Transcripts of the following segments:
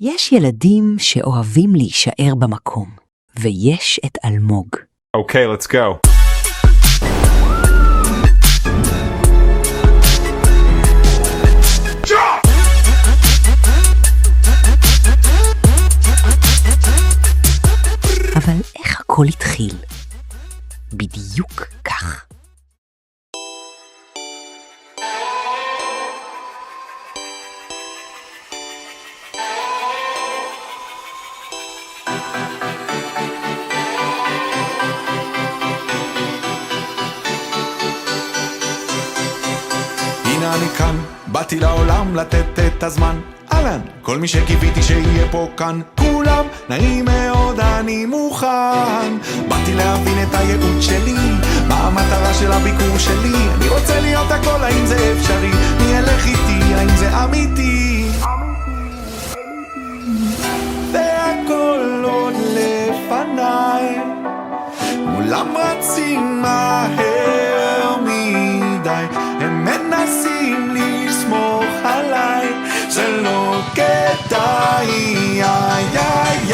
יש ילדים שאוהבים להישאר במקום, ויש את אלמוג. Okay, let's go. אבל איך הכל התחיל? בדיוק כך. הנה אני כאן, באתי לעולם לתת את הזמן. אהלן, כל מי שקיוויתי שיהיה פה כאן, כולם נעים מאוד, אני מוכן. באתי להבין את הייעוד שלי, מה המטרה של הביקור שלי. אני רוצה להיות הכל, האם זה אפשרי? מי ילך איתי, האם זה אמיתי? והכל עוד לפניי, מולם רצים מהר מדי, הם מנסים לסמוך עליי, זה לא כדאי, איי איי איי.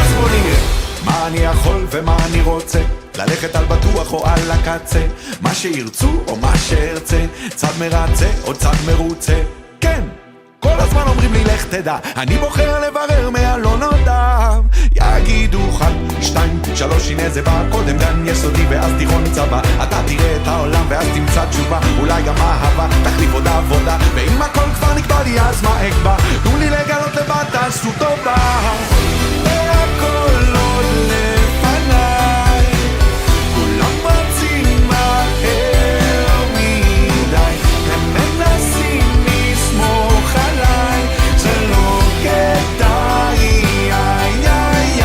אז בוא נראה מה אני יכול ומה אני רוצה, ללכת על בטוח או על הקצה, מה שירצו או מה שארצה, צד מרצה או צד מרוצה. כן, כל הזמן אומרים לי לך תדע, אני בוחר לברר מהלא נודע. יגידו 1, 2, 3, הנה זה בא, קודם גן יסודי ואז תיכון צבא. אתה תראה את העולם ואז תמצא תשובה, אולי גם אהבה תחליף עוד עבודה. ואם הכל כבר נקבע לי אז מה אקבע, תנו לי לגלות לבד, תעשו טובה. והכל עוד לפניי, כולם רצים מהר מדי, הם מנסים לסמוך עליי, זה לא כדאי, איי איי איי.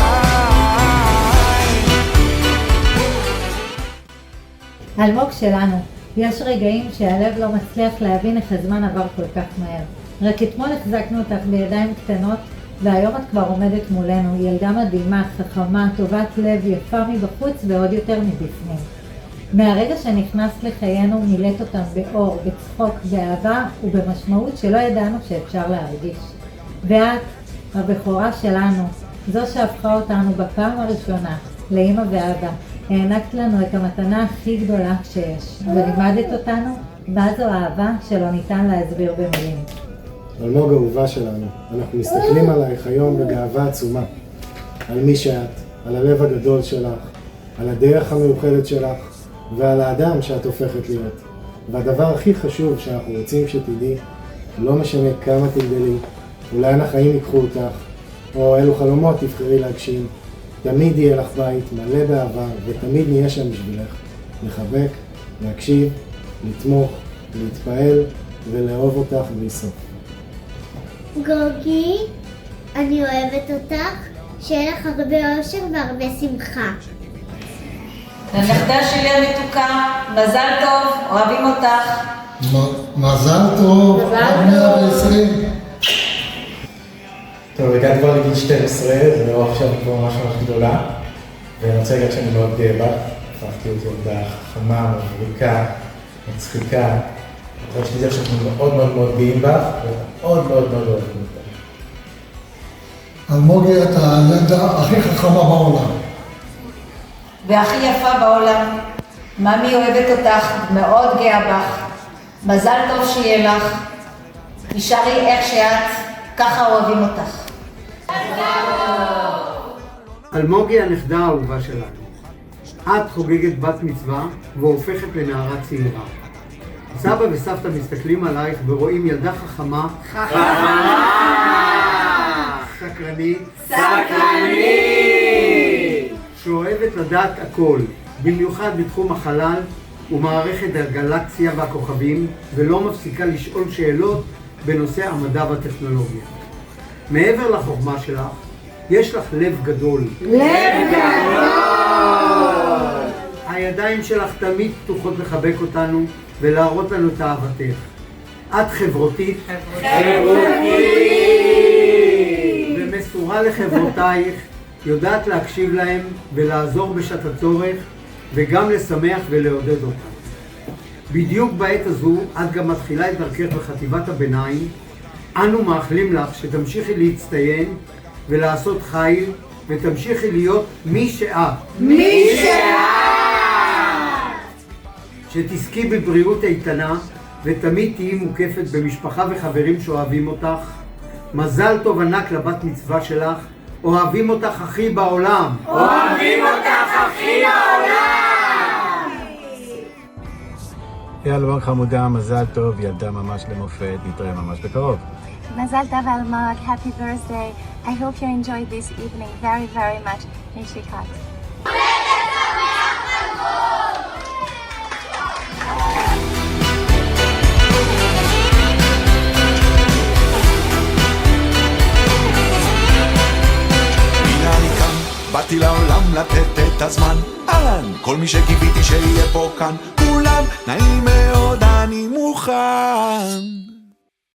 אלמוג שלנו, יש רגעים שהלב לא מצליח להבין איך הזמן עבר כל כך מהר. רק אתמול החזקנו אותך בידיים קטנות, והיום את כבר עומדת מולנו, ילדה מדהימה, חכמה, טובת לב, יפה מבחוץ ועוד יותר מבפנים. מהרגע שנכנסת לחיינו מילאת אותם באור, בצחוק, באהבה ובמשמעות שלא ידענו שאפשר להרגיש. ואת, הבכורה שלנו, זו שהפכה אותנו בפעם הראשונה לאמא ואבא, הענקת לנו את המתנה הכי גדולה שיש, ולימדת אותנו מה זו אהבה שלא ניתן להסביר במילים. אלמוג אהובה שלנו, אנחנו מסתכלים עלייך היום בגאווה עצומה, על מי שאת, על הלב הגדול שלך, על הדרך המיוחדת שלך ועל האדם שאת הופכת להיות. והדבר הכי חשוב שאנחנו רוצים שתדעי, לא משנה כמה תגדלי, אולי החיים ייקחו אותך, או אילו חלומות תבחרי להגשים, תמיד יהיה לך בית מלא באהבה ותמיד נהיה שם בשבילך, לחבק, להקשיב, לתמוך, להתפעל ולאהוב אותך בלי סוף. גוגי, אני אוהבת אותך, שיהיה לך הרבה אושר והרבה שמחה. לנכדה שלי המתוקה, מזל טוב, אוהבים אותך. מזל טוב, עד 120. טוב, הגעת כבר לגיל 12, זה לא עכשיו כבר ממש גדולה, ואני רוצה להגיד שאני מאוד גאה בך, הפכתי אותי ילדה חכמה, מבריקה, מצחיקה. אני חושב שתדע שאנחנו מאוד מאוד מאוד גאים בך, ומאוד מאוד מאוד אוהבים אותך. אלמוגי, את הילדה הכי חכמה בעולם. והכי יפה בעולם. ממי אוהבת אותך, מאוד גאה בך. מזל טוב שיהיה לך. תשארי איך שאת, ככה אוהבים אותך. אלמוגי הנכדה האהובה שלנו. את חוגגת בת מצווה והופכת לנערה צעירה. סבא וסבתא מסתכלים עלייך ורואים ילדה חכמה, סקרנית, שאוהבת לדעת הכל, במיוחד בתחום החלל ומערכת הגלקסיה והכוכבים, ולא מפסיקה לשאול שאלות בנושא המדע והטכנולוגיה. מעבר לחוכמה שלך, יש לך לב גדול. לב גדול! הידיים שלך תמיד פתוחות לחבק אותנו ולהראות לנו את אהבתך. את חברותית. ומסורה לחברותייך, יודעת להקשיב להם ולעזור בשעת הצורך, וגם לשמח ולעודד אותם. בדיוק בעת הזו את גם מתחילה את דרכך בחטיבת הביניים. אנו מאחלים לך שתמשיכי להצטיין ולעשות חיל, ותמשיכי להיות מי שאת. שתזכי בבריאות איתנה, ותמיד תהיי מוקפת במשפחה וחברים שאוהבים אותך. מזל טוב ענק לבת מצווה שלך, אוהבים אותך הכי בעולם. אלמוג חמודה, מזל טוב, ילדה ממש למופת, נתראה ממש בקרוב. Mazal Tov Almog, happy birthday. I hope you enjoyed this evening very, very much. Nishikot. הנה אני כאן, באתי לעולם לתת את הזמן. אהלן, כל מי שקיוויתי שיהיה פה כאן, כולם נעים מאוד, אני מוכן.